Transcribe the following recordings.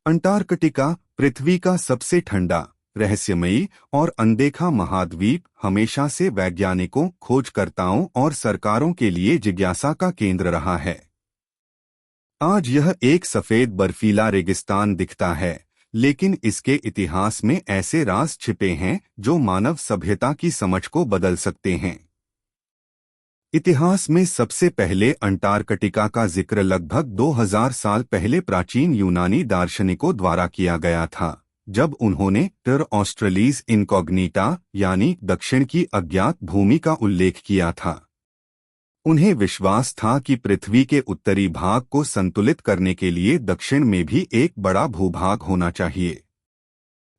Antarctica पृथ्वी का सबसे ठंडा, रहस्यमयी और अनदेखा महाद्वीप हमेशा से वैज्ञानिकों, खोजकर्ताओं और सरकारों के लिए जिज्ञासा का केंद्र रहा है। आज यह एक सफेद बर्फीला रेगिस्तान दिखता है, लेकिन इसके इतिहास में ऐसे राज छिपे हैं जो मानव सभ्यता की समझ को बदल सकते हैं। इतिहास में सबसे पहले अंटार्कटिका का जिक्र लगभग 2000 साल पहले प्राचीन यूनानी दार्शनिकों द्वारा किया गया था, जब उन्होंने टर ऑस्ट्रलीज इनकॉग्निटा यानी दक्षिण की अज्ञात भूमि का उल्लेख किया था। उन्हें विश्वास था कि पृथ्वी के उत्तरी भाग को संतुलित करने के लिए दक्षिण में भी एक बड़ा भूभाग होना चाहिए।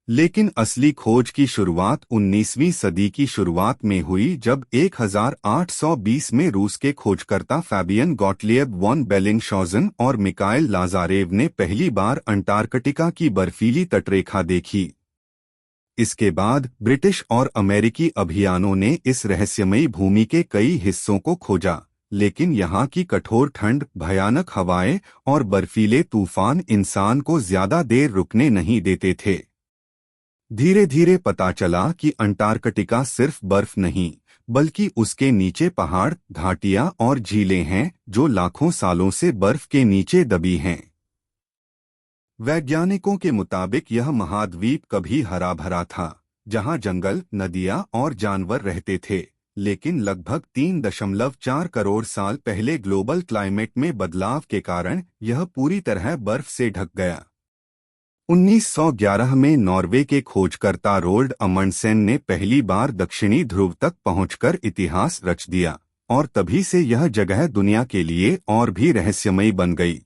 लेकिन असली खोज की शुरुआत 19वीं सदी की शुरुआत में हुई, जब 1820 में रूस के खोजकर्ता फैबियन गॉटलियब वॉन बेलिंगशॉजन और मिकाइल लाजारेव ने पहली बार अंटार्कटिका की बर्फीली तटरेखा देखी। इसके बाद ब्रिटिश और अमेरिकी अभियानों ने इस रहस्यमयी भूमि के कई हिस्सों को खोजा, लेकिन यहाँ की कठोर ठंड, भयानक हवाएं और बर्फीले तूफान इंसान को ज्यादा देर रुकने नहीं देते थे। धीरे धीरे पता चला कि अंटार्कटिका सिर्फ बर्फ नहीं, बल्कि उसके नीचे पहाड़, घाटियां और झीलें हैं जो लाखों सालों से बर्फ के नीचे दबी हैं। वैज्ञानिकों के मुताबिक यह महाद्वीप कभी हरा भरा था, जहां जंगल, नदियां और जानवर रहते थे, लेकिन लगभग 3.4 करोड़ साल पहले ग्लोबल क्लाइमेट में बदलाव के कारण यह पूरी तरह बर्फ से ढक गया। 1911 में नॉर्वे के खोजकर्ता रोल्ड अमंडसेन ने पहली बार दक्षिणी ध्रुव तक पहुंचकर इतिहास रच दिया, और तभी से यह जगह दुनिया के लिए और भी रहस्यमयी बन गई।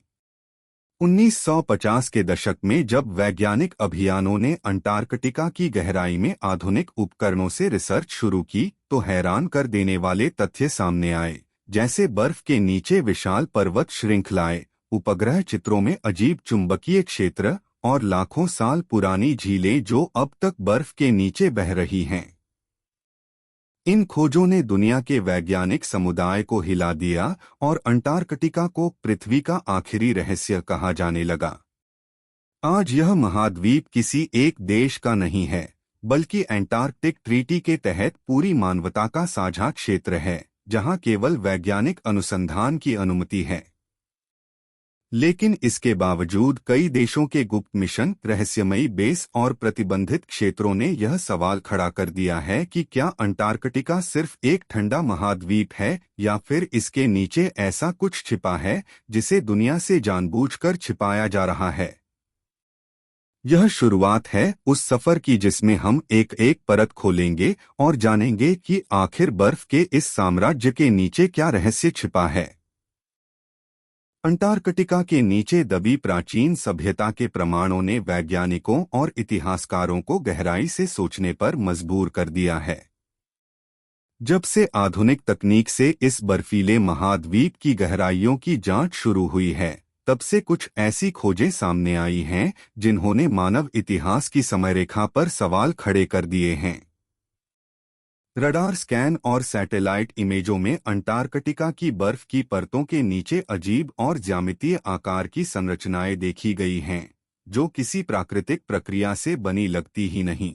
1950 के दशक में जब वैज्ञानिक अभियानों ने अंटार्कटिका की गहराई में आधुनिक उपकरणों से रिसर्च शुरू की, तो हैरान कर देने वाले तथ्य सामने आए, जैसे बर्फ के नीचे विशाल पर्वत श्रृंखलाएं, उपग्रह चित्रों में अजीब चुंबकीय क्षेत्र और लाखों साल पुरानी झीलें जो अब तक बर्फ के नीचे बह रही हैं। इन खोजों ने दुनिया के वैज्ञानिक समुदाय को हिला दिया और अंटार्कटिका को पृथ्वी का आखिरी रहस्य कहा जाने लगा। आज यह महाद्वीप किसी एक देश का नहीं है, बल्कि एंटार्कटिक ट्रीटी के तहत पूरी मानवता का साझा क्षेत्र है, जहां केवल वैज्ञानिक अनुसंधान की अनुमति है। लेकिन इसके बावजूद कई देशों के गुप्त मिशन, रहस्यमयी बेस और प्रतिबंधित क्षेत्रों ने यह सवाल खड़ा कर दिया है कि क्या अंटार्कटिका सिर्फ एक ठंडा महाद्वीप है, या फिर इसके नीचे ऐसा कुछ छिपा है जिसे दुनिया से जानबूझकर छिपाया जा रहा है। यह शुरुआत है उस सफर की जिसमें हम एक एक परत खोलेंगे और जानेंगे कि आखिर बर्फ के इस साम्राज्य के नीचे क्या रहस्य छिपा है। अंटार्कटिका के नीचे दबी प्राचीन सभ्यता के प्रमाणों ने वैज्ञानिकों और इतिहासकारों को गहराई से सोचने पर मजबूर कर दिया है। जब से आधुनिक तकनीक से इस बर्फीले महाद्वीप की गहराइयों की जांच शुरू हुई है, तब से कुछ ऐसी खोजें सामने आई हैं जिन्होंने मानव इतिहास की समयरेखा पर सवाल खड़े कर दिए हैं। रडार स्कैन और सैटेलाइट इमेजों में अंटार्कटिका की बर्फ की परतों के नीचे अजीब और ज्यामितीय आकार की संरचनाएं देखी गई हैं, जो किसी प्राकृतिक प्रक्रिया से बनी लगती ही नहीं।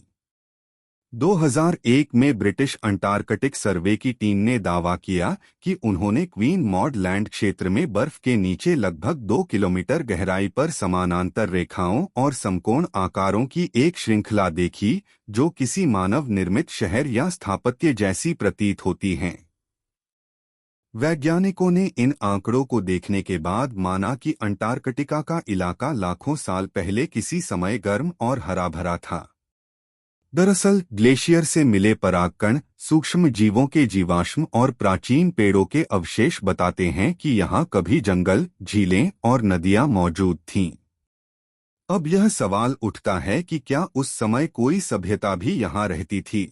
2001 में ब्रिटिश अंटार्कटिक सर्वे की टीम ने दावा किया कि उन्होंने क्वीन मॉड लैंड क्षेत्र में बर्फ के नीचे लगभग 2 किलोमीटर गहराई पर समानांतर रेखाओं और समकोण आकारों की एक श्रृंखला देखी, जो किसी मानव निर्मित शहर या स्थापत्य जैसी प्रतीत होती हैं। वैज्ञानिकों ने इन आंकड़ों को देखने के बाद माना कि अंटार्कटिका का इलाका लाखों साल पहले किसी समय गर्म और हरा भरा था। दरअसल ग्लेशियर से मिले परागकण, सूक्ष्म जीवों के जीवाश्म और प्राचीन पेड़ों के अवशेष बताते हैं कि यहाँ कभी जंगल, झीलें और नदियाँ मौजूद थीं। अब यह सवाल उठता है कि क्या उस समय कोई सभ्यता भी यहाँ रहती थी।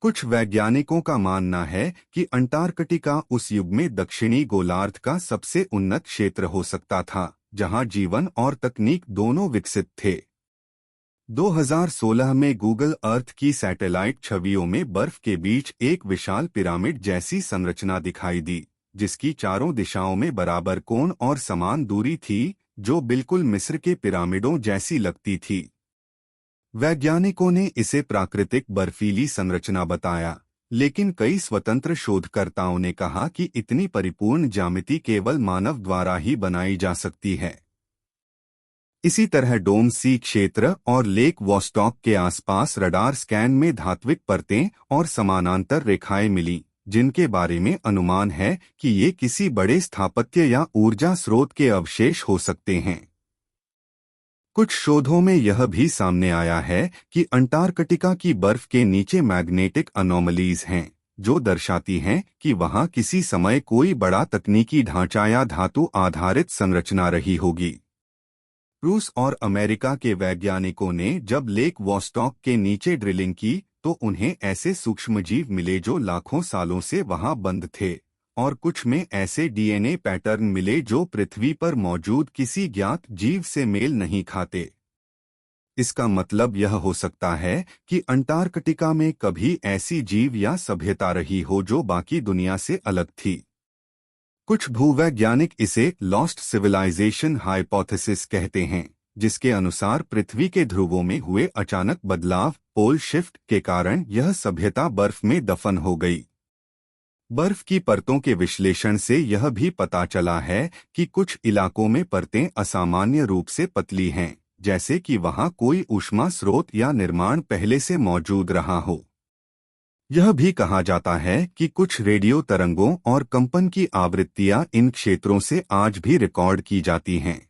कुछ वैज्ञानिकों का मानना है कि अंटार्कटिका उस युग में दक्षिणी गोलार्ध का सबसे उन्नत क्षेत्र हो सकता था, जहाँ जीवन और तकनीक दोनों विकसित थे। 2016 में गूगल अर्थ की सैटेलाइट छवियों में बर्फ के बीच एक विशाल पिरामिड जैसी संरचना दिखाई दी, जिसकी चारों दिशाओं में बराबर कोण और समान दूरी थी, जो बिल्कुल मिस्र के पिरामिडों जैसी लगती थी। वैज्ञानिकों ने इसे प्राकृतिक बर्फीली संरचना बताया, लेकिन कई स्वतंत्र शोधकर्ताओं ने कहा कि इतनी परिपूर्ण ज्यामिति केवल मानव द्वारा ही बनाई जा सकती है। इसी तरह डोम सी क्षेत्र और लेक वॉस्टॉक के आसपास रडार स्कैन में धात्विक परतें और समानांतर रेखाएं मिलीं, जिनके बारे में अनुमान है कि ये किसी बड़े स्थापत्य या ऊर्जा स्रोत के अवशेष हो सकते हैं। कुछ शोधों में यह भी सामने आया है कि अंटार्कटिका की बर्फ के नीचे मैग्नेटिक अनोमलीज हैं, जो दर्शाती हैं कि वहां किसी समय कोई बड़ा तकनीकी ढांचा या धातु आधारित संरचना रही होगी। रूस और अमेरिका के वैज्ञानिकों ने जब लेक वॉस्टॉक के नीचे ड्रिलिंग की तो उन्हें ऐसे सूक्ष्मजीव मिले जो लाखों सालों से वहां बंद थे, और कुछ में ऐसे डीएनए पैटर्न मिले जो पृथ्वी पर मौजूद किसी ज्ञात जीव से मेल नहीं खाते। इसका मतलब यह हो सकता है कि अंटार्कटिका में कभी ऐसी जीव या सभ्यता रही हो जो बाकी दुनिया से अलग थी। कुछ भूवैज्ञानिक इसे लॉस्ट सिविलाइजेशन हाइपोथेसिस कहते हैं, जिसके अनुसार पृथ्वी के ध्रुवों में हुए अचानक बदलाव पोल शिफ्ट के कारण यह सभ्यता बर्फ में दफन हो गई। बर्फ की परतों के विश्लेषण से यह भी पता चला है कि कुछ इलाकों में परतें असामान्य रूप से पतली हैं, जैसे कि वहां कोई ऊष्मा स्रोत या निर्माण पहले से मौजूद रहा हो। यह भी कहा जाता है कि कुछ रेडियो तरंगों और कंपन की आवृत्तियां इन क्षेत्रों से आज भी रिकॉर्ड की जाती हैं।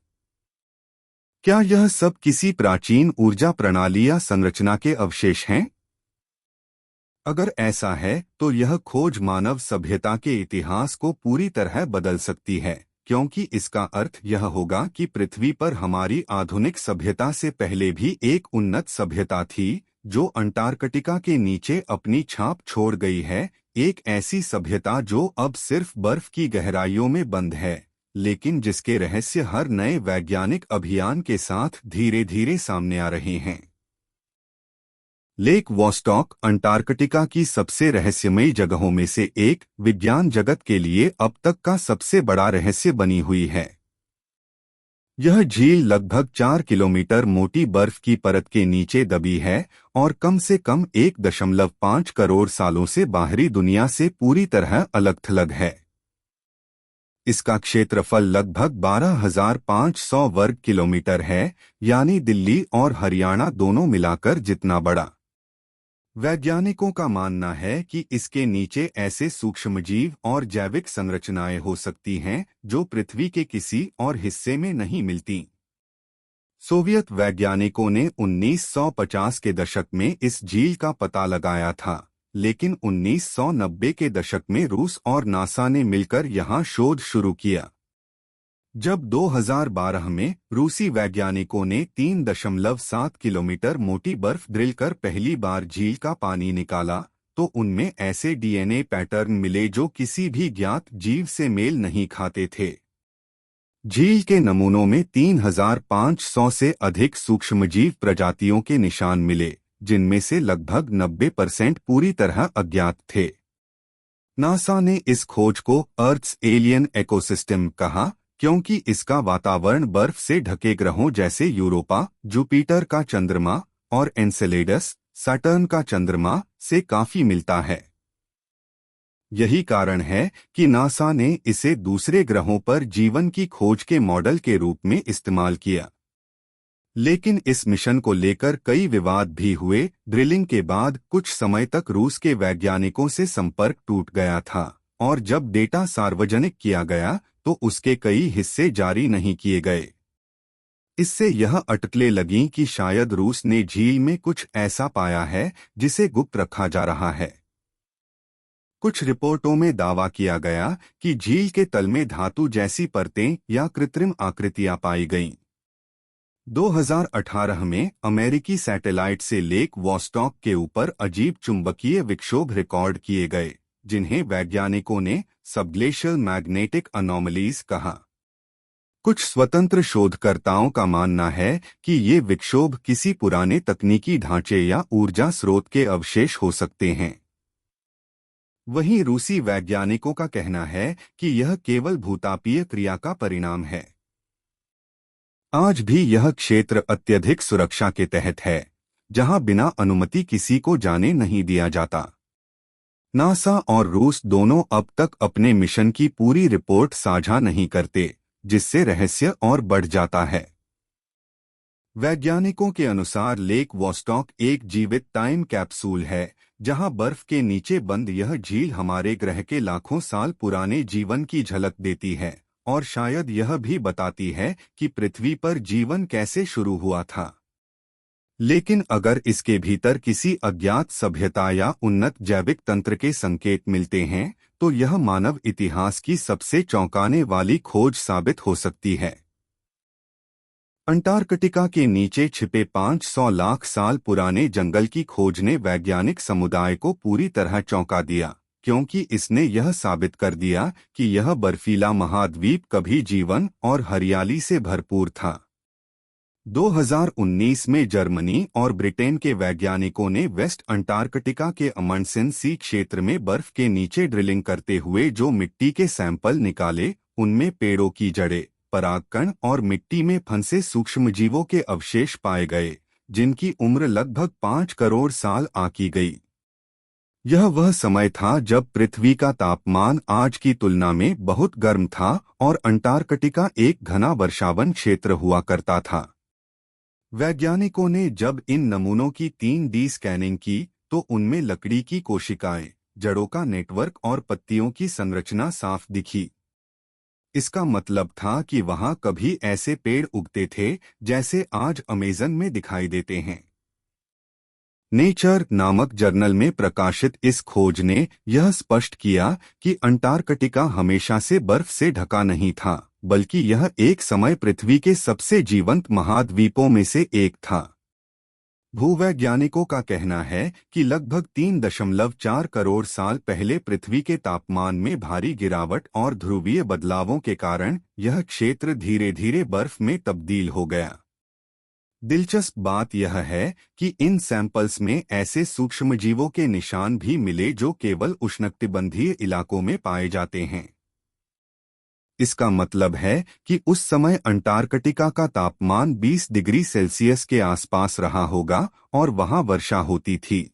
क्या यह सब किसी प्राचीन ऊर्जा प्रणाली या संरचना के अवशेष हैं? अगर ऐसा है तो यह खोज मानव सभ्यता के इतिहास को पूरी तरह बदल सकती है, क्योंकि इसका अर्थ यह होगा कि पृथ्वी पर हमारी आधुनिक सभ्यता से पहले भी एक उन्नत सभ्यता थी, जो अंटार्कटिका के नीचे अपनी छाप छोड़ गई है। एक ऐसी सभ्यता जो अब सिर्फ बर्फ की गहराइयों में बंद है, लेकिन जिसके रहस्य हर नए वैज्ञानिक अभियान के साथ धीरे धीरे सामने आ रहे हैं। लेक वॉस्टॉक अंटार्कटिका की सबसे रहस्यमयी जगहों में से एक विज्ञान जगत के लिए अब तक का सबसे बड़ा रहस्य बनी हुई है। यह झील लगभग 4 किलोमीटर मोटी बर्फ की परत के नीचे दबी है और कम से कम 1.5 करोड़ सालों से बाहरी दुनिया से पूरी तरह अलग-थलग है। इसका क्षेत्रफल लगभग 12,500 वर्ग किलोमीटर है, यानी दिल्ली और हरियाणा दोनों मिलाकर जितना बड़ा। वैज्ञानिकों का मानना है कि इसके नीचे ऐसे सूक्ष्मजीव और जैविक संरचनाएं हो सकती हैं जो पृथ्वी के किसी और हिस्से में नहीं मिलती। सोवियत वैज्ञानिकों ने 1950 के दशक में इस झील का पता लगाया था, लेकिन 1990 के दशक में रूस और नासा ने मिलकर यहां शोध शुरू किया। जब 2012 में रूसी वैज्ञानिकों ने 3.7 किलोमीटर मोटी बर्फ ड्रिल कर पहली बार झील का पानी निकाला, तो उनमें ऐसे डीएनए पैटर्न मिले जो किसी भी ज्ञात जीव से मेल नहीं खाते थे। झील के नमूनों में 3,500 से अधिक सूक्ष्मजीव प्रजातियों के निशान मिले, जिनमें से लगभग 90% पूरी तरह अज्ञात थे। नासा ने इस खोज को अर्थ्स एलियन इकोसिस्टम कहा, क्योंकि इसका वातावरण बर्फ से ढके ग्रहों जैसे यूरोपा, जुपिटर का चंद्रमा और एन्सेलेडस, सैटर्न का चंद्रमा से काफी मिलता है। यही कारण है कि नासा ने इसे दूसरे ग्रहों पर जीवन की खोज के मॉडल के रूप में इस्तेमाल किया। लेकिन इस मिशन को लेकर कई विवाद भी हुए। ड्रिलिंग के बाद कुछ समय तक रूस के वैज्ञानिकों से संपर्क टूट गया था, और जब डेटा सार्वजनिक किया गया तो उसके कई हिस्से जारी नहीं किए गए। इससे यह अटकलें लगीं कि शायद रूस ने झील में कुछ ऐसा पाया है जिसे गुप्त रखा जा रहा है। कुछ रिपोर्टों में दावा किया गया कि झील के तल में धातु जैसी परतें या कृत्रिम आकृतियां पाई गईं। 2018 में अमेरिकी सैटेलाइट से लेक वॉस्टॉक के ऊपर अजीब चुंबकीय विक्षोभ रिकॉर्ड किए गए, जिन्हें वैज्ञानिकों ने सबग्लेशियल मैग्नेटिक अनोमलीज कहा। कुछ स्वतंत्र शोधकर्ताओं का मानना है कि ये विक्षोभ किसी पुराने तकनीकी ढांचे या ऊर्जा स्रोत के अवशेष हो सकते हैं। वहीं रूसी वैज्ञानिकों का कहना है कि यह केवल भूतापीय क्रिया का परिणाम है। आज भी यह क्षेत्र अत्यधिक सुरक्षा के तहत है, जहां बिना अनुमति किसी को जाने नहीं दिया जाता। नासा और रूस दोनों अब तक अपने मिशन की पूरी रिपोर्ट साझा नहीं करते, जिससे रहस्य और बढ़ जाता है। वैज्ञानिकों के अनुसार लेक वॉस्टॉक एक जीवित टाइम कैप्सूल है, जहां बर्फ के नीचे बंद यह झील हमारे ग्रह के लाखों साल पुराने जीवन की झलक देती है और शायद यह भी बताती है कि पृथ्वी पर जीवन कैसे शुरू हुआ था। लेकिन अगर इसके भीतर किसी अज्ञात सभ्यता या उन्नत जैविक तंत्र के संकेत मिलते हैं, तो यह मानव इतिहास की सबसे चौंकाने वाली खोज साबित हो सकती है। अंटार्कटिका के नीचे छिपे 500 लाख साल पुराने जंगल की खोज ने वैज्ञानिक समुदाय को पूरी तरह चौंका दिया, क्योंकि इसने यह साबित कर दिया कि यह बर्फीला महाद्वीप कभी जीवन और हरियाली से भरपूर था। 2019 में जर्मनी और ब्रिटेन के वैज्ञानिकों ने वेस्ट अंटार्कटिका के अमंडसेन सी क्षेत्र में बर्फ के नीचे ड्रिलिंग करते हुए जो मिट्टी के सैंपल निकाले, उनमें पेड़ों की जड़ें, परागकण और मिट्टी में फंसे सूक्ष्मजीवों के अवशेष पाए गए, जिनकी उम्र लगभग 5 करोड़ साल आंकी गई। यह वह समय था जब पृथ्वी का तापमान आज की तुलना में बहुत गर्म था और अंटार्कटिका एक घना वर्षावन क्षेत्र हुआ करता था। वैज्ञानिकों ने जब इन नमूनों की 3D स्कैनिंग की, तो उनमें लकड़ी की कोशिकाएं, जड़ों का नेटवर्क और पत्तियों की संरचना साफ दिखी। इसका मतलब था कि वहां कभी ऐसे पेड़ उगते थे जैसे आज अमेज़न में दिखाई देते हैं। नेचर नामक जर्नल में प्रकाशित इस खोज ने यह स्पष्ट किया कि अंटार्कटिका हमेशा से बर्फ से ढका नहीं था, बल्कि यह एक समय पृथ्वी के सबसे जीवंत महाद्वीपों में से एक था। भूवैज्ञानिकों का कहना है कि लगभग 3.4 करोड़ साल पहले पृथ्वी के तापमान में भारी गिरावट और ध्रुवीय बदलावों के कारण यह क्षेत्र धीरे धीरे बर्फ में तब्दील हो गया। दिलचस्प बात यह है कि इन सैंपल्स में ऐसे सूक्ष्मजीवों के निशान भी मिले जो केवल उष्णकटिबंधीय इलाकों में पाए जाते हैं। इसका मतलब है कि उस समय अंटार्कटिका का तापमान 20 डिग्री सेल्सियस के आसपास रहा होगा और वहां वर्षा होती थी।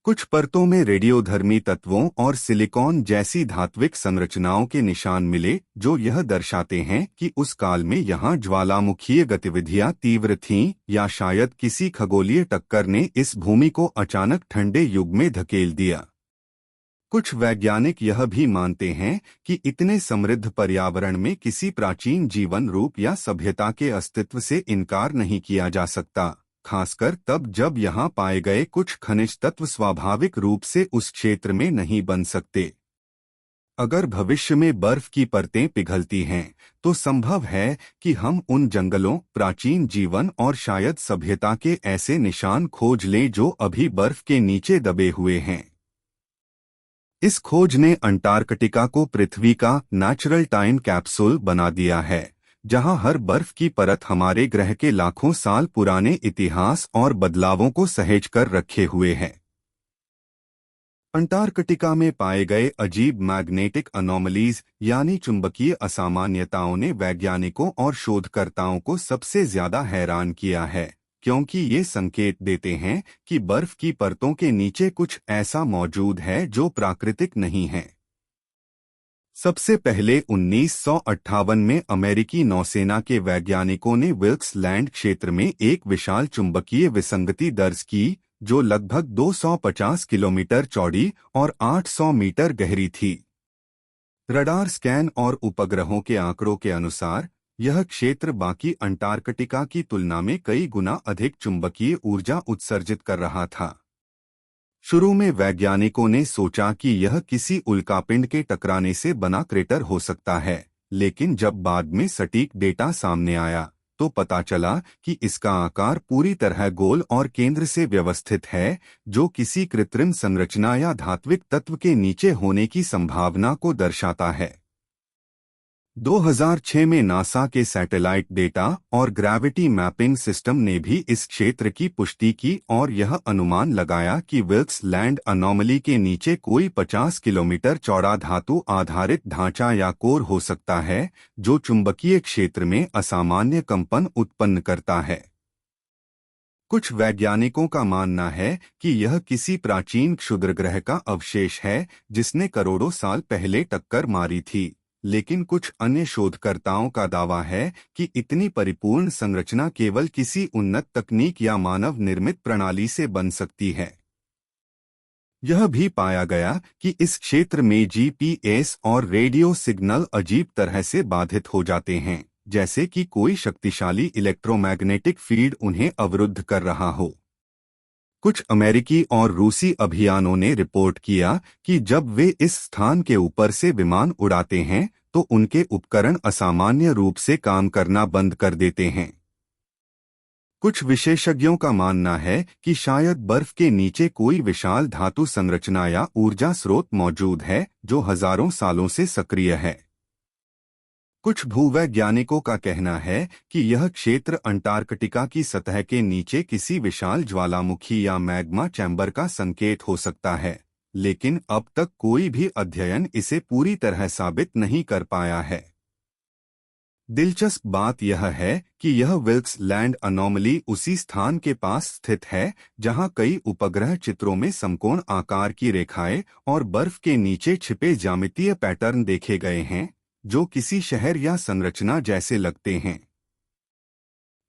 कुछ परतों में रेडियोधर्मी तत्वों और सिलिकॉन जैसी धात्विक संरचनाओं के निशान मिले, जो यह दर्शाते हैं कि उस काल में यहाँ ज्वालामुखीय गतिविधियां तीव्र थीं या शायद किसी खगोलीय टक्कर ने इस भूमि को अचानक ठंडे युग में धकेल दिया। कुछ वैज्ञानिक यह भी मानते हैं कि इतने समृद्ध पर्यावरण में किसी प्राचीन जीवन रूप या सभ्यता के अस्तित्व से इनकार नहीं किया जा सकता, खासकर तब जब यहाँ पाए गए कुछ खनिज तत्व स्वाभाविक रूप से उस क्षेत्र में नहीं बन सकते। अगर भविष्य में बर्फ की परतें पिघलती हैं, तो संभव है कि हम उन जंगलों, प्राचीन जीवन और शायद सभ्यता के ऐसे निशान खोज लें जो अभी बर्फ के नीचे दबे हुए हैं। इस खोज ने अंटार्कटिका को पृथ्वी का नेचुरल टाइम कैप्सूल बना दिया है, जहां हर बर्फ की परत हमारे ग्रह के लाखों साल पुराने इतिहास और बदलावों को सहेज कर रखे हुए है। अंटार्कटिका में पाए गए अजीब मैग्नेटिक अनोमलीज यानी चुंबकीय असामान्यताओं ने वैज्ञानिकों और शोधकर्ताओं को सबसे ज्यादा हैरान किया है, क्योंकि ये संकेत देते हैं कि बर्फ की परतों के नीचे कुछ ऐसा मौजूद है जो प्राकृतिक नहीं है। सबसे पहले 1958 में अमेरिकी नौसेना के वैज्ञानिकों ने विल्क्स लैंड क्षेत्र में एक विशाल चुंबकीय विसंगति दर्ज की, जो लगभग 250 किलोमीटर चौड़ी और 800 मीटर गहरी थी। रडार स्कैन और उपग्रहों के आंकड़ों के अनुसार यह क्षेत्र बाकी अंटार्कटिका की तुलना में कई गुना अधिक चुंबकीय ऊर्जा उत्सर्जित कर रहा था। शुरू में वैज्ञानिकों ने सोचा कि यह किसी उल्कापिंड के टकराने से बना क्रेटर हो सकता है, लेकिन जब बाद में सटीक डेटा सामने आया, तो पता चला कि इसका आकार पूरी तरह गोल और केंद्र से व्यवस्थित है, जो किसी कृत्रिम संरचना या धात्विक तत्व के नीचे होने की संभावना को दर्शाता है। 2006 में नासा के सैटेलाइट डेटा और ग्रेविटी मैपिंग सिस्टम ने भी इस क्षेत्र की पुष्टि की और यह अनुमान लगाया कि विल्क्स लैंड अनोमली के नीचे कोई 50 किलोमीटर चौड़ा धातु आधारित ढांचा या कोर हो सकता है जो चुंबकीय क्षेत्र में असामान्य कंपन उत्पन्न करता है। कुछ वैज्ञानिकों का मानना है कि यह किसी प्राचीन क्षुद्रग्रह का अवशेष है जिसने करोड़ों साल पहले टक्कर मारी थी, लेकिन कुछ अन्य शोधकर्ताओं का दावा है कि इतनी परिपूर्ण संरचना केवल किसी उन्नत तकनीक या मानव निर्मित प्रणाली से बन सकती है। यह भी पाया गया कि इस क्षेत्र में जीपीएस और रेडियो सिग्नल अजीब तरह से बाधित हो जाते हैं, जैसे कि कोई शक्तिशाली इलेक्ट्रोमैग्नेटिक फील्ड उन्हें अवरुद्ध कर रहा हो। कुछ अमेरिकी और रूसी अभियानों ने रिपोर्ट किया कि जब वे इस स्थान के ऊपर से विमान उड़ाते हैं तो उनके उपकरण असामान्य रूप से काम करना बंद कर देते हैं। कुछ विशेषज्ञों का मानना है कि शायद बर्फ के नीचे कोई विशाल धातु संरचना या ऊर्जा स्रोत मौजूद है जो हजारों सालों से सक्रिय है। कुछ भूवैज्ञानिकों का कहना है कि यह क्षेत्र अंटार्कटिका की सतह के नीचे किसी विशाल ज्वालामुखी या मैग्मा चैम्बर का संकेत हो सकता है, लेकिन अब तक कोई भी अध्ययन इसे पूरी तरह साबित नहीं कर पाया है। दिलचस्प बात यह है कि यह विल्क्स लैंड अनोमली उसी स्थान के पास स्थित है जहां कई उपग्रह चित्रों में समकोण आकार की रेखाएं और बर्फ के नीचे छिपे ज्यामितीय पैटर्न देखे गए हैं जो किसी शहर या संरचना जैसे लगते हैं।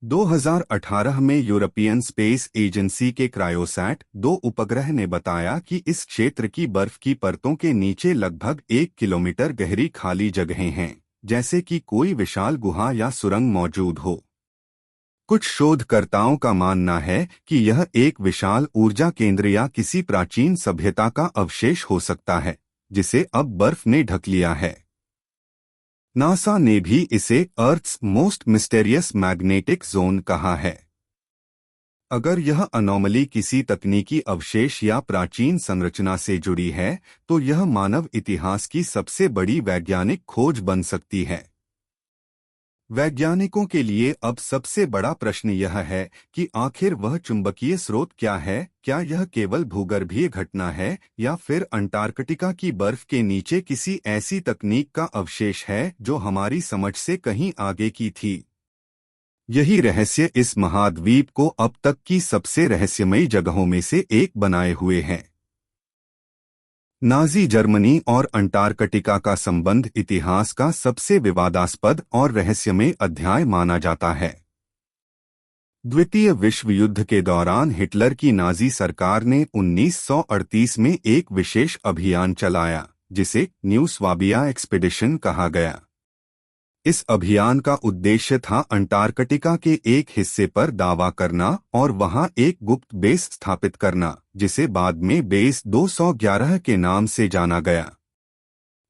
2018 में यूरोपियन स्पेस एजेंसी के क्रायोसैट 2 उपग्रह ने बताया कि इस क्षेत्र की बर्फ की परतों के नीचे लगभग 1 किलोमीटर गहरी खाली जगहें हैं, जैसे कि कोई विशाल गुहा या सुरंग मौजूद हो। कुछ शोधकर्ताओं का मानना है कि यह एक विशाल ऊर्जा केंद्र या किसी प्राचीन सभ्यता का अवशेष हो सकता है जिसे अब बर्फ ने ढक लिया है। नासा ने भी इसे earth's most mysterious magnetic zone कहा है। अगर यह अनोमली किसी तकनीकी अवशेष या प्राचीन संरचना से जुड़ी है तो यह मानव इतिहास की सबसे बड़ी वैज्ञानिक खोज बन सकती है। वैज्ञानिकों के लिए अब सबसे बड़ा प्रश्न यह है कि आखिर वह चुंबकीय स्रोत क्या है। क्या यह केवल भूगर्भीय घटना है या फिर अंटार्कटिका की बर्फ के नीचे किसी ऐसी तकनीक का अवशेष है जो हमारी समझ से कहीं आगे की थी। यही रहस्य इस महाद्वीप को अब तक की सबसे रहस्यमयी जगहों में से एक बनाए हुए है। नाजी जर्मनी और अंटार्कटिका का संबंध इतिहास का सबसे विवादास्पद और रहस्यमय अध्याय माना जाता है। द्वितीय विश्व युद्ध के दौरान हिटलर की नाजी सरकार ने 1938 में एक विशेष अभियान चलाया जिसे न्यू स्वाबिया एक्सपीडिशन कहा गया। इस अभियान का उद्देश्य था अंटार्कटिका के एक हिस्से पर दावा करना और वहां एक गुप्त बेस स्थापित करना जिसे बाद में बेस 211 के नाम से जाना गया।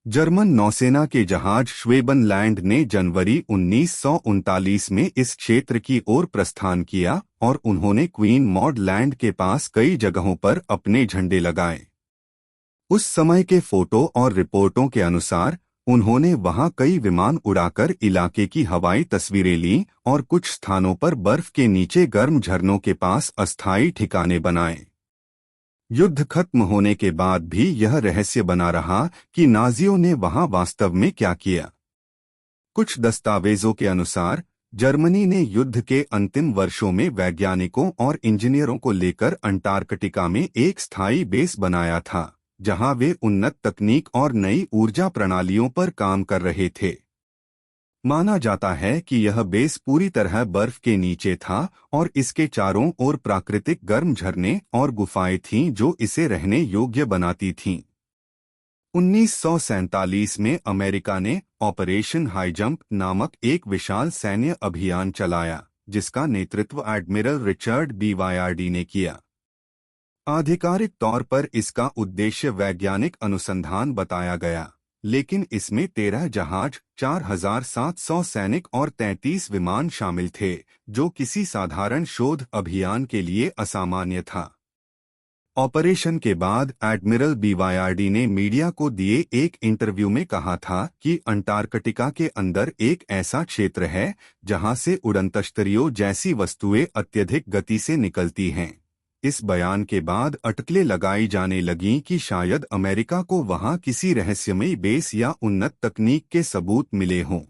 जर्मन नौसेना के जहाज श्वेबनलैंड ने जनवरी 1939 में इस क्षेत्र की ओर प्रस्थान किया और उन्होंने क्वीन मॉड लैंड के पास कई जगहों पर अपने झंडे लगाए। उस समय के फोटो और रिपोर्टों के अनुसार उन्होंने वहां कई विमान उड़ाकर इलाके की हवाई तस्वीरें लीं और कुछ स्थानों पर बर्फ के नीचे गर्म झरनों के पास अस्थायी ठिकाने बनाए। युद्ध खत्म होने के बाद भी यह रहस्य बना रहा कि नाजियों ने वहां वास्तव में क्या किया। कुछ दस्तावेजों के अनुसार जर्मनी ने युद्ध के अंतिम वर्षों में वैज्ञानिकों और इंजीनियरों को लेकर अंटार्कटिका में एक स्थायी बेस बनाया था जहां वे उन्नत तकनीक और नई ऊर्जा प्रणालियों पर काम कर रहे थे। माना जाता है कि यह बेस पूरी तरह बर्फ के नीचे था और इसके चारों ओर प्राकृतिक गर्म झरने और गुफाएं थीं जो इसे रहने योग्य बनाती थीं। 1947 में अमेरिका ने ऑपरेशन हाई जंप नामक एक विशाल सैन्य अभियान चलाया जिसका नेतृत्व एडमिरल रिचर्ड बीवायर्डी ने किया। आधिकारिक तौर पर इसका उद्देश्य वैज्ञानिक अनुसंधान बताया गया, लेकिन इसमें 13 जहाज, 4,700 सैनिक और 33 विमान शामिल थे, जो किसी साधारण शोध अभियान के लिए असामान्य था। ऑपरेशन के बाद एडमिरल बीवाईआरडी ने मीडिया को दिए एक इंटरव्यू में कहा था कि अंटार्कटिका के अंदर एक ऐसा क्षेत्र है जहां से उड़नतश्तरियों जैसी वस्तुएं अत्यधिक गति से निकलती हैं। इस बयान के बाद अटकलें लगाई जाने लगीं कि शायद अमेरिका को वहां किसी रहस्यमयी बेस या उन्नत तकनीक के सबूत मिले हों।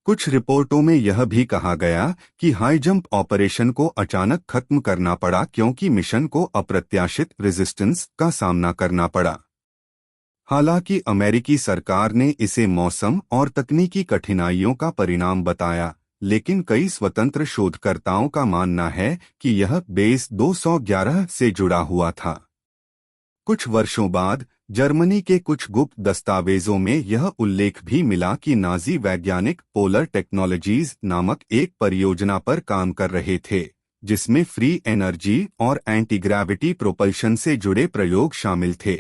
कुछ रिपोर्टों में यह भी कहा गया कि हाई जंप ऑपरेशन को अचानक खत्म करना पड़ा क्योंकि मिशन को अप्रत्याशित रेजिस्टेंस का सामना करना पड़ा। हालांकि अमेरिकी सरकार ने इसे मौसम और तकनीकी कठिनाइयों का परिणाम बताया, लेकिन कई स्वतंत्र शोधकर्ताओं का मानना है कि यह बेस 211 से जुड़ा हुआ था। कुछ वर्षों बाद जर्मनी के कुछ गुप्त दस्तावेजों में यह उल्लेख भी मिला कि नाजी वैज्ञानिक पोलर टेक्नोलॉजीज नामक एक परियोजना पर काम कर रहे थे, जिसमें फ्री एनर्जी और एंटी ग्रेविटी प्रोपल्शन से जुड़े प्रयोग शामिल थे।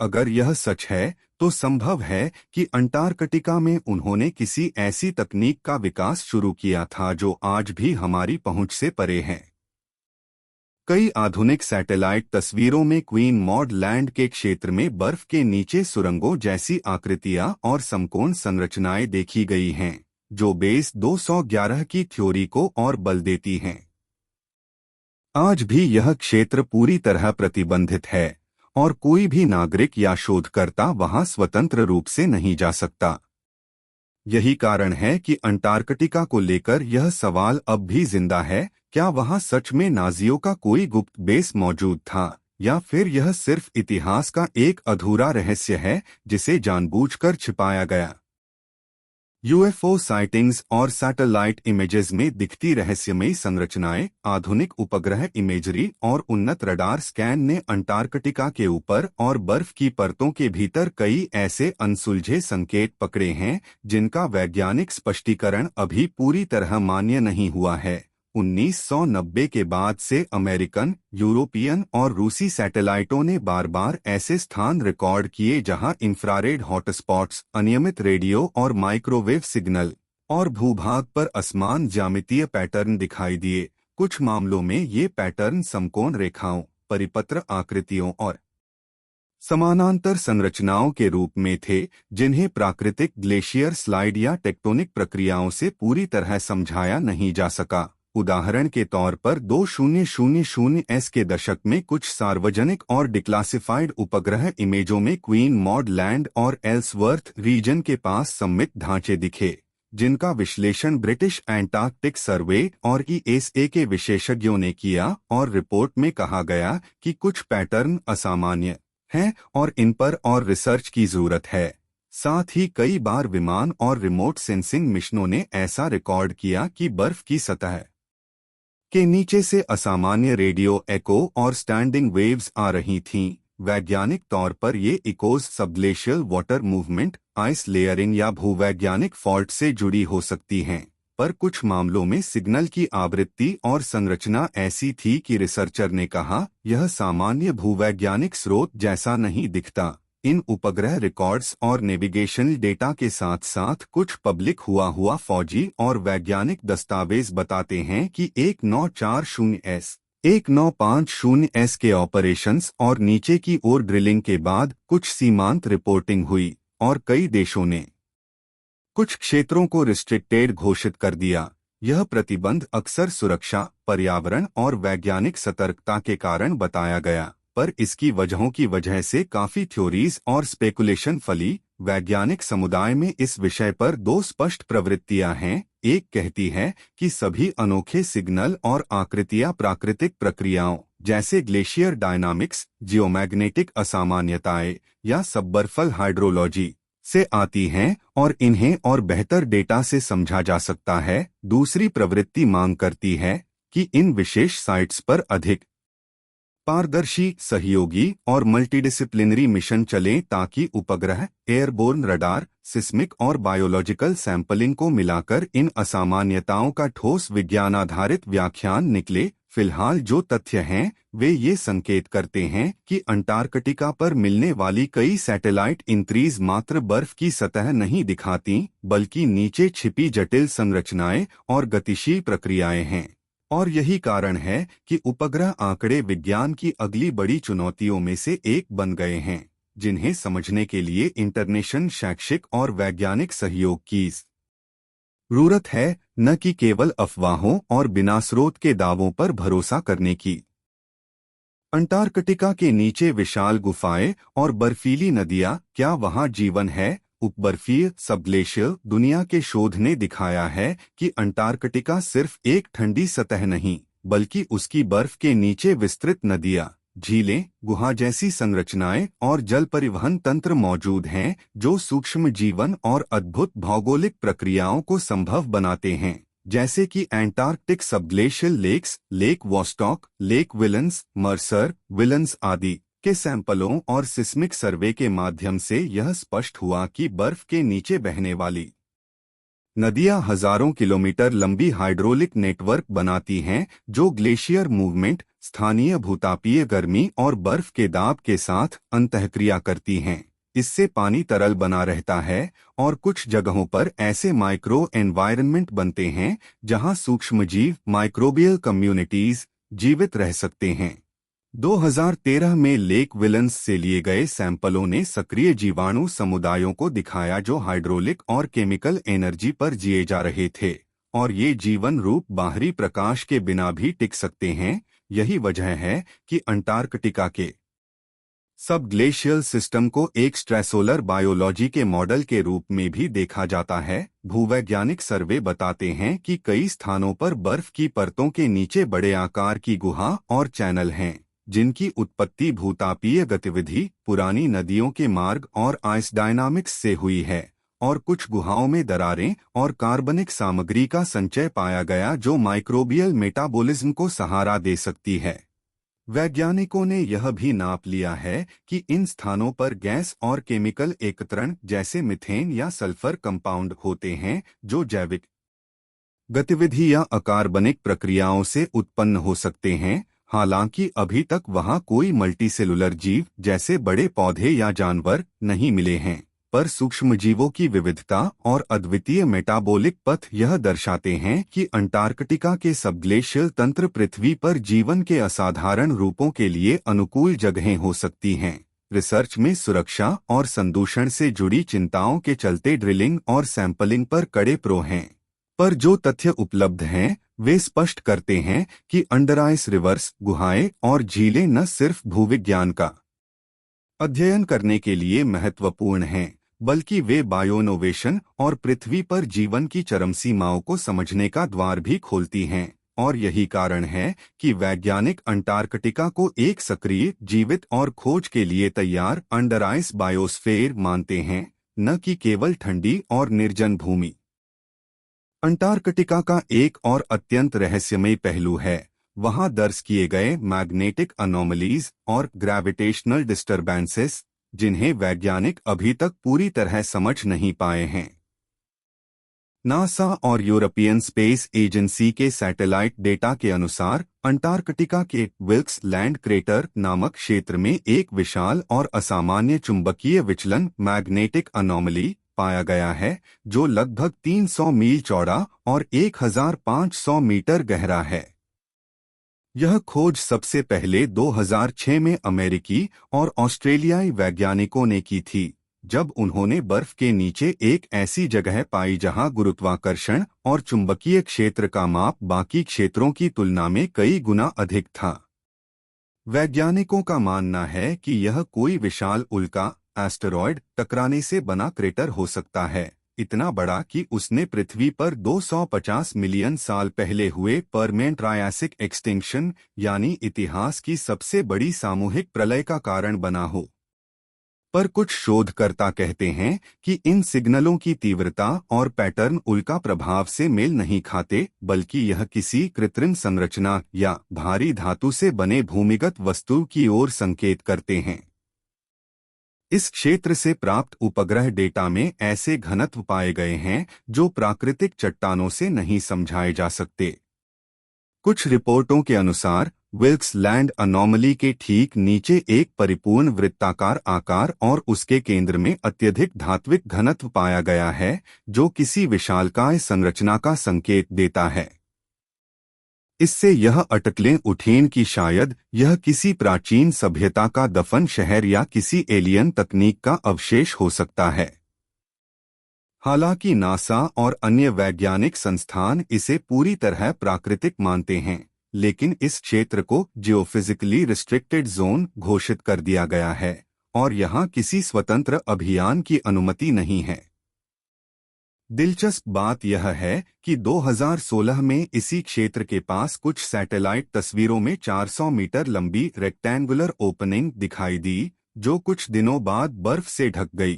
अगर यह सच है तो संभव है कि अंटार्कटिका में उन्होंने किसी ऐसी तकनीक का विकास शुरू किया था जो आज भी हमारी पहुंच से परे है। कई आधुनिक सैटेलाइट तस्वीरों में क्वीन मॉड लैंड के क्षेत्र में बर्फ के नीचे सुरंगों जैसी आकृतियां और समकोण संरचनाएं देखी गई हैं, जो बेस 211 की थ्योरी को और बल देती हैं। आज भी यह क्षेत्र पूरी तरह प्रतिबंधित है और कोई भी नागरिक या शोधकर्ता वहां स्वतंत्र रूप से नहीं जा सकता। यही कारण है कि अंटार्कटिका को लेकर यह सवाल अब भी जिंदा है, क्या वहां सच में नाजियों का कोई गुप्त बेस मौजूद था या फिर यह सिर्फ इतिहास का एक अधूरा रहस्य है जिसे जानबूझकर छिपाया गया। यूएफओ साइटिंग्स और सैटेलाइट इमेजेस में दिखती रहस्यमयी संरचनाएं, आधुनिक उपग्रह इमेजरी और उन्नत रडार स्कैन ने अंटार्कटिका के ऊपर और बर्फ की परतों के भीतर कई ऐसे अनसुलझे संकेत पकड़े हैं जिनका वैज्ञानिक स्पष्टीकरण अभी पूरी तरह मान्य नहीं हुआ है। 1990 के बाद से अमेरिकन, यूरोपियन और रूसी सैटेलाइटों ने बार बार ऐसे स्थान रिकॉर्ड किए जहां इंफ्रारेड हॉटस्पॉट्स, अनियमित रेडियो और माइक्रोवेव सिग्नल और भूभाग पर असमान ज्यामितीय पैटर्न दिखाई दिए। कुछ मामलों में ये पैटर्न समकोण रेखाओं, परिपत्र आकृतियों और समानांतर संरचनाओं के रूप में थे, जिन्हें प्राकृतिक ग्लेशियर स्लाइड या टेक्टोनिक प्रक्रियाओं से पूरी तरह समझाया नहीं जा सका। उदाहरण के तौर पर 2000s के दशक में कुछ सार्वजनिक और डिक्लासिफाइड उपग्रह इमेजों में क्वीन मॉड लैंड और एल्सवर्थ रीजन के पास सममित ढांचे दिखे, जिनका विश्लेषण ब्रिटिश एंटार्कटिक सर्वे और ईएसए के विशेषज्ञों ने किया, और रिपोर्ट में कहा गया कि कुछ पैटर्न असामान्य हैं और इन पर और रिसर्च की जरूरत है। साथ ही कई बार विमान और रिमोट सेंसिंग मिशनों ने ऐसा रिकॉर्ड किया कि बर्फ की सतह के नीचे से असामान्य रेडियो एको और स्टैंडिंग वेव्स आ रही थीं। वैज्ञानिक तौर पर ये echoes subglacial water movement, ice layering या भूवैज्ञानिक फॉल्ट से जुड़ी हो सकती हैं, पर कुछ मामलों में सिग्नल की आवृत्ति और संरचना ऐसी थी कि रिसर्चर ने कहा, यह सामान्य भूवैज्ञानिक स्रोत जैसा नहीं दिखता। इन उपग्रह रिकॉर्ड्स और नेविगेशनल डेटा के साथ साथ कुछ पब्लिक हुआ फौजी और वैज्ञानिक दस्तावेज बताते हैं कि 1940S, 1950S के ऑपरेशंस और नीचे की ओर ड्रिलिंग के बाद कुछ सीमांत रिपोर्टिंग हुई और कई देशों ने कुछ क्षेत्रों को रिस्ट्रिक्टेड घोषित कर दिया। यह प्रतिबंध अक्सर सुरक्षा, पर्यावरण और वैज्ञानिक सतर्कता के कारण बताया गया, पर इसकी वजहों की वजह से काफी थ्योरीज और स्पेकुलेशन फली। वैज्ञानिक समुदाय में इस विषय पर दो स्पष्ट प्रवृत्तियां हैं। एक कहती है कि सभी अनोखे सिग्नल और आकृतियां प्राकृतिक प्रक्रियाओं जैसे ग्लेशियर डायनामिक्स, जियोमैग्नेटिक असामान्यताएं या सबबर्फल हाइड्रोलॉजी से आती हैं और इन्हें और बेहतर डेटा से समझा जा सकता है। दूसरी प्रवृत्ति मांग करती है कि इन विशेष साइट्स पर अधिक पारदर्शी, सहयोगी और मल्टीडिसिप्लिनरी मिशन चलें ताकि उपग्रह, एयरबोर्न रडार, सिस्मिक और बायोलॉजिकल सैंपलिंग को मिलाकर इन असामान्यताओं का ठोस विज्ञानाधारित व्याख्यान निकले। फिलहाल जो तथ्य हैं वे ये संकेत करते हैं कि अंटार्कटिका पर मिलने वाली कई सैटेलाइट इमेजरीज मात्र बर्फ की सतह नहीं दिखाती, बल्कि नीचे छिपी जटिल संरचनाएं और गतिशील प्रक्रियाएं हैं। और यही कारण है कि उपग्रह आंकड़े विज्ञान की अगली बड़ी चुनौतियों में से एक बन गए हैं, जिन्हें समझने के लिए इंटरनेशनल शैक्षिक और वैज्ञानिक सहयोग की जरूरत है, न कि केवल अफवाहों और बिना स्रोत के दावों पर भरोसा करने की। अंटार्कटिका के नीचे विशाल गुफाएं और बर्फीली नदियां, क्या वहां जीवन है? उपबर्फीय सबग्लेशियल दुनिया के शोध ने दिखाया है कि अंटार्कटिका सिर्फ एक ठंडी सतह नहीं, बल्कि उसकी बर्फ के नीचे विस्तृत नदियां, झीलें, गुहा जैसी संरचनाएं और जल परिवहन तंत्र मौजूद हैं, जो सूक्ष्म जीवन और अद्भुत भौगोलिक प्रक्रियाओं को संभव बनाते हैं, जैसे कि Antarctic subglacial lakes, lake Vostok, lake Whillans, Mercer, Whillans आदि के सैंपलों और सिस्मिक सर्वे के माध्यम से यह स्पष्ट हुआ कि बर्फ के नीचे बहने वाली नदियां हजारों किलोमीटर लंबी हाइड्रोलिक नेटवर्क बनाती हैं, जो ग्लेशियर मूवमेंट, स्थानीय भूतापीय गर्मी और बर्फ के दाब के साथ अंतःक्रिया करती हैं। इससे पानी तरल बना रहता है और कुछ जगहों पर ऐसे माइक्रो एनवायरनमेंट बनते हैं जहां सूक्ष्मजीव, माइक्रोबियल कम्युनिटीज जीवित रह सकते हैं। 2013 में लेक विलन्स से लिए गए सैंपलों ने सक्रिय जीवाणु समुदायों को दिखाया जो हाइड्रोलिक और केमिकल एनर्जी पर जिए जा रहे थे, और ये जीवन रूप बाहरी प्रकाश के बिना भी टिक सकते हैं। यही वजह है कि अंटार्कटिका के सब ग्लेशियल सिस्टम को एक स्ट्रेसोलर बायोलॉजी के मॉडल के रूप में भी देखा जाता है। भूवैज्ञानिक सर्वे बताते हैं कि कई स्थानों पर बर्फ की परतों के नीचे बड़े आकार की गुहा और चैनल हैं, जिनकी उत्पत्ति भूतापीय गतिविधि, पुरानी नदियों के मार्ग और आइस डायनामिक्स से हुई है, और कुछ गुहाओं में दरारें और कार्बनिक सामग्री का संचय पाया गया जो माइक्रोबियल मेटाबॉलिज्म को सहारा दे सकती है। वैज्ञानिकों ने यह भी नाप लिया है कि इन स्थानों पर गैस और केमिकल एकत्रण जैसे मीथेन या सल्फर कंपाउंड होते हैं, जो जैविक गतिविधि या अकार्बनिक प्रक्रियाओं से उत्पन्न हो सकते हैं। हालांकि अभी तक वहां कोई मल्टीसेलुलर जीव जैसे बड़े पौधे या जानवर नहीं मिले हैं, पर सूक्ष्मजीवों की विविधता और अद्वितीय मेटाबॉलिक पथ यह दर्शाते हैं कि अंटार्कटिका के सबग्लेशियल तंत्र पृथ्वी पर जीवन के असाधारण रूपों के लिए अनुकूल जगहें हो सकती हैं। रिसर्च में सुरक्षा और संदूषण से जुड़ी चिंताओं के चलते ड्रिलिंग और सैंपलिंग पर कड़े प्रो हैं, पर जो तथ्य उपलब्ध हैं वे स्पष्ट करते हैं कि अंडरआइस रिवर्स, गुहाएं और झीलें न सिर्फ भूविज्ञान का अध्ययन करने के लिए महत्वपूर्ण हैं, बल्कि वे बायोइनोवेशन और पृथ्वी पर जीवन की चरम सीमाओं को समझने का द्वार भी खोलती हैं। और यही कारण है कि वैज्ञानिक अंटार्कटिका को एक सक्रिय, जीवित और खोज के लिए तैयार अंडरआइस बायोस्फीयर मानते हैं, न कि केवल ठंडी और निर्जन भूमि। अंटार्कटिका का एक और अत्यंत रहस्यमय पहलू है। वहां दर्ज किए गए मैग्नेटिक अनोमलीज और ग्रेविटेशनल डिस्टरबेंसेस, जिन्हें वैज्ञानिक अभी तक पूरी तरह समझ नहीं पाए हैं। नासा और यूरोपियन स्पेस एजेंसी के सैटेलाइट डेटा के अनुसार अंटार्कटिका के विल्क्स लैंड क्रेटर नामक क्षेत्र में एक विशाल और असामान्य चुंबकीय विचलन मैग्नेटिक अनोमली पाया गया है, जो लगभग 300 मील चौड़ा और 1500 मीटर गहरा है। यह खोज सबसे पहले 2006 में अमेरिकी और ऑस्ट्रेलियाई वैज्ञानिकों ने की थी, जब उन्होंने बर्फ के नीचे एक ऐसी जगह पाई जहां गुरुत्वाकर्षण और चुंबकीय क्षेत्र का माप बाकी क्षेत्रों की तुलना में कई गुना अधिक था। वैज्ञानिकों का मानना है कि यह कोई विशाल उल्का, एस्टेरॉयड टकराने से बना क्रेटर हो सकता है, इतना बड़ा कि उसने पृथ्वी पर 250 मिलियन साल पहले हुए पर्मियन ट्रायासिक एक्सटिंक्शन यानी इतिहास की सबसे बड़ी सामूहिक प्रलय का कारण बना हो। पर कुछ शोधकर्ता कहते हैं कि इन सिग्नलों की तीव्रता और पैटर्न उल्का प्रभाव से मेल नहीं खाते, बल्कि यह किसी कृत्रिम संरचना या भारी धातु से बने भूमिगत वस्तु की ओर संकेत करते हैं। इस क्षेत्र से प्राप्त उपग्रह डेटा में ऐसे घनत्व पाए गए हैं जो प्राकृतिक चट्टानों से नहीं समझाए जा सकते। कुछ रिपोर्टों के अनुसार विल्क्स लैंड अनोमली के ठीक नीचे एक परिपूर्ण वृत्ताकार आकार और उसके केंद्र में अत्यधिक धात्विक घनत्व पाया गया है, जो किसी विशालकाय संरचना का संकेत देता है। इससे यह अटकलें उठें कि शायद यह किसी प्राचीन सभ्यता का दफन शहर या किसी एलियन तकनीक का अवशेष हो सकता है। हालांकि नासा और अन्य वैज्ञानिक संस्थान इसे पूरी तरह प्राकृतिक मानते हैं, लेकिन इस क्षेत्र को जियोफिजिकली रिस्ट्रिक्टेड जोन घोषित कर दिया गया है और यहाँ किसी स्वतंत्र अभियान की अनुमति नहीं है। दिलचस्प बात यह है कि 2016 में इसी क्षेत्र के पास कुछ सैटेलाइट तस्वीरों में 400 मीटर लंबी रेक्टेंगुलर ओपनिंग दिखाई दी, जो कुछ दिनों बाद बर्फ से ढक गई।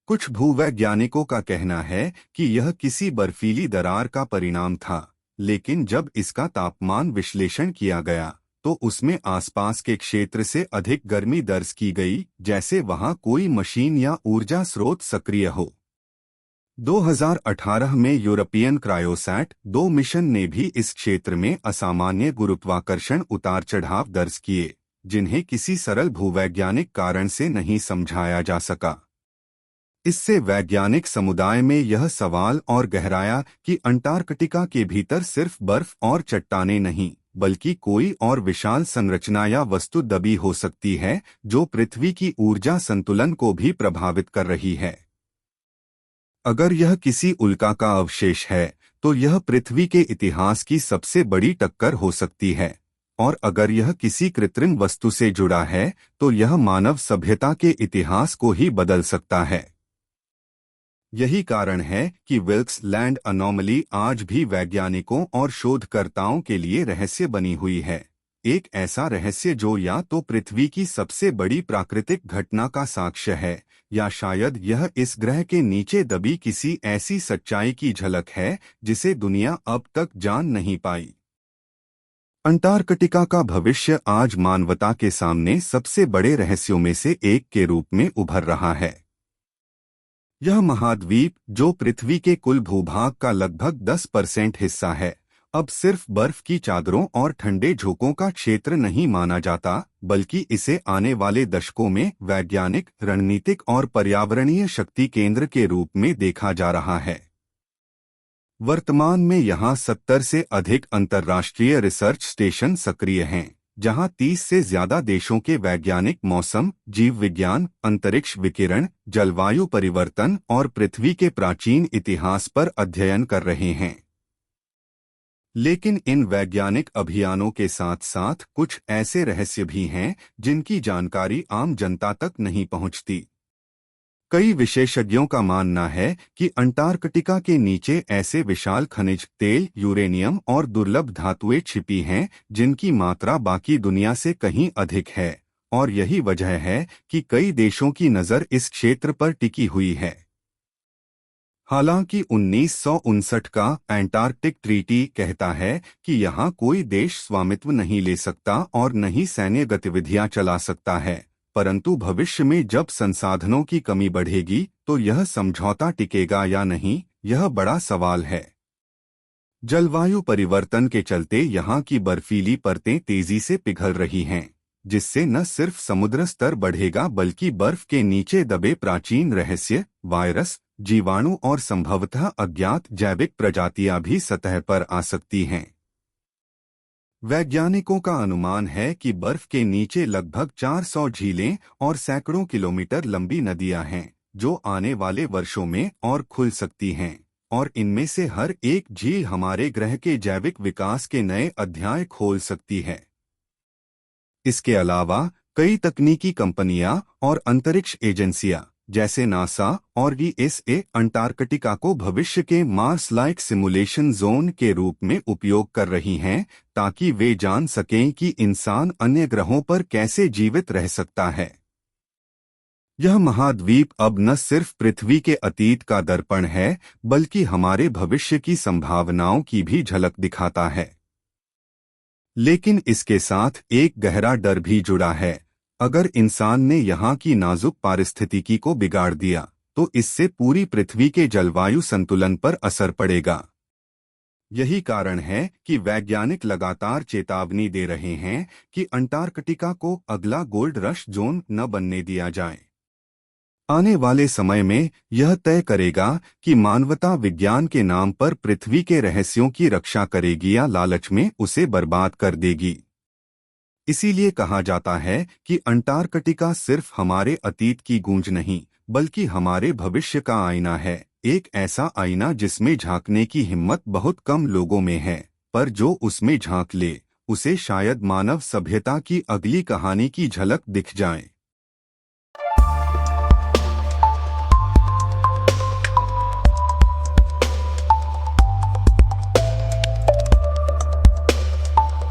कुछ भूवैज्ञानिकों का कहना है कि यह किसी बर्फीली दरार का परिणाम था, लेकिन जब इसका तापमान विश्लेषण किया गया तो उसमें आसपास के क्षेत्र से अधिक गर्मी दर्ज की गई, जैसे वहां कोई मशीन या ऊर्जा स्रोत सक्रिय हो। 2018 में यूरोपियन क्रायोसैट 2 मिशन ने भी इस क्षेत्र में असामान्य गुरुत्वाकर्षण उतार चढ़ाव दर्ज किए, जिन्हें किसी सरल भूवैज्ञानिक कारण से नहीं समझाया जा सका। इससे वैज्ञानिक समुदाय में यह सवाल और गहराया कि अंटार्कटिका के भीतर सिर्फ बर्फ और चट्टानें नहीं, बल्कि कोई और विशाल संरचना या वस्तु दबी हो सकती है, जो पृथ्वी की ऊर्जा संतुलन को भी प्रभावित कर रही है। अगर यह किसी उल्का का अवशेष है, तो यह पृथ्वी के इतिहास की सबसे बड़ी टक्कर हो सकती है, और अगर यह किसी कृत्रिम वस्तु से जुड़ा है, तो यह मानव सभ्यता के इतिहास को ही बदल सकता है। यही कारण है कि विल्क्स लैंड अनोमली आज भी वैज्ञानिकों और शोधकर्ताओं के लिए रहस्य बनी हुई है, एक ऐसा रहस्य जो या तो पृथ्वी की सबसे बड़ी प्राकृतिक घटना का साक्ष्य है, या शायद यह इस ग्रह के नीचे दबी किसी ऐसी सच्चाई की झलक है जिसे दुनिया अब तक जान नहीं पाई। अंटार्कटिका का भविष्य आज मानवता के सामने सबसे बड़े रहस्यों में से एक के रूप में उभर रहा है। यह महाद्वीप, जो पृथ्वी के कुल भूभाग का लगभग 10% हिस्सा है, अब सिर्फ बर्फ की चादरों और ठंडे झोंकों का क्षेत्र नहीं माना जाता, बल्कि इसे आने वाले दशकों में वैज्ञानिक, रणनीतिक और पर्यावरणीय शक्ति केंद्र के रूप में देखा जा रहा है। वर्तमान में यहाँ 70 से अधिक अंतर्राष्ट्रीय रिसर्च स्टेशन सक्रिय हैं, जहां 30 से ज्यादा देशों के वैज्ञानिक मौसम, जीव विज्ञान, अंतरिक्ष विकिरण, जलवायु परिवर्तन और पृथ्वी के प्राचीन इतिहास पर अध्ययन कर रहे हैं। लेकिन इन वैज्ञानिक अभियानों के साथ साथ कुछ ऐसे रहस्य भी हैं जिनकी जानकारी आम जनता तक नहीं पहुंचती। कई विशेषज्ञों का मानना है कि अंटार्कटिका के नीचे ऐसे विशाल खनिज तेल, यूरेनियम और दुर्लभ धातुएं छिपी हैं जिनकी मात्रा बाकी दुनिया से कहीं अधिक है, और यही वजह है कि कई देशों की नज़र इस क्षेत्र पर टिकी हुई है। हालांकि 1959 का एंटार्कटिक ट्रीटी कहता है कि यहाँ कोई देश स्वामित्व नहीं ले सकता और न ही सैन्य गतिविधियां चला सकता है, परंतु भविष्य में जब संसाधनों की कमी बढ़ेगी तो यह समझौता टिकेगा या नहीं, यह बड़ा सवाल है। जलवायु परिवर्तन के चलते यहाँ की बर्फीली परतें तेजी से पिघल रही हैं, जिससे न सिर्फ समुद्र स्तर बढ़ेगा बल्कि बर्फ के नीचे दबे प्राचीन रहस्य, वायरस, जीवाणु और संभवतः अज्ञात जैविक प्रजातियां भी सतह पर आ सकती हैं। वैज्ञानिकों का अनुमान है कि बर्फ के नीचे लगभग 400 झीलें और सैकड़ों किलोमीटर लंबी नदियां हैं, जो आने वाले वर्षों में और खुल सकती हैं, और इनमें से हर एक झील हमारे ग्रह के जैविक विकास के नए अध्याय खोल सकती है। इसके अलावा कई तकनीकी कंपनियां और अंतरिक्ष एजेंसियां जैसे नासा और ईएसए अंटार्कटिका को भविष्य के मार्स लाइक सिमुलेशन जोन के रूप में उपयोग कर रही हैं, ताकि वे जान सकें कि इंसान अन्य ग्रहों पर कैसे जीवित रह सकता है। यह महाद्वीप अब न सिर्फ पृथ्वी के अतीत का दर्पण है, बल्कि हमारे भविष्य की संभावनाओं की भी झलक दिखाता है। लेकिन इसके साथ एक गहरा डर भी जुड़ा है। अगर इंसान ने यहाँ की नाजुक पारिस्थितिकी को बिगाड़ दिया, तो इससे पूरी पृथ्वी के जलवायु संतुलन पर असर पड़ेगा। यही कारण है कि वैज्ञानिक लगातार चेतावनी दे रहे हैं कि अंटार्कटिका को अगला गोल्ड रश जोन न बनने दिया जाए। आने वाले समय में यह तय करेगा कि मानवता विज्ञान के नाम पर पृथ्वी के रहस्यों की रक्षा करेगी या लालच में उसे बर्बाद कर देगी। इसीलिए कहा जाता है कि अंटार्कटिका सिर्फ हमारे अतीत की गूंज नहीं, बल्कि हमारे भविष्य का आईना है। एक ऐसा आईना जिसमें झांकने की हिम्मत बहुत कम लोगों में है, पर जो उसमें झांक ले, उसे शायद मानव सभ्यता की अगली कहानी की झलक दिख जाए।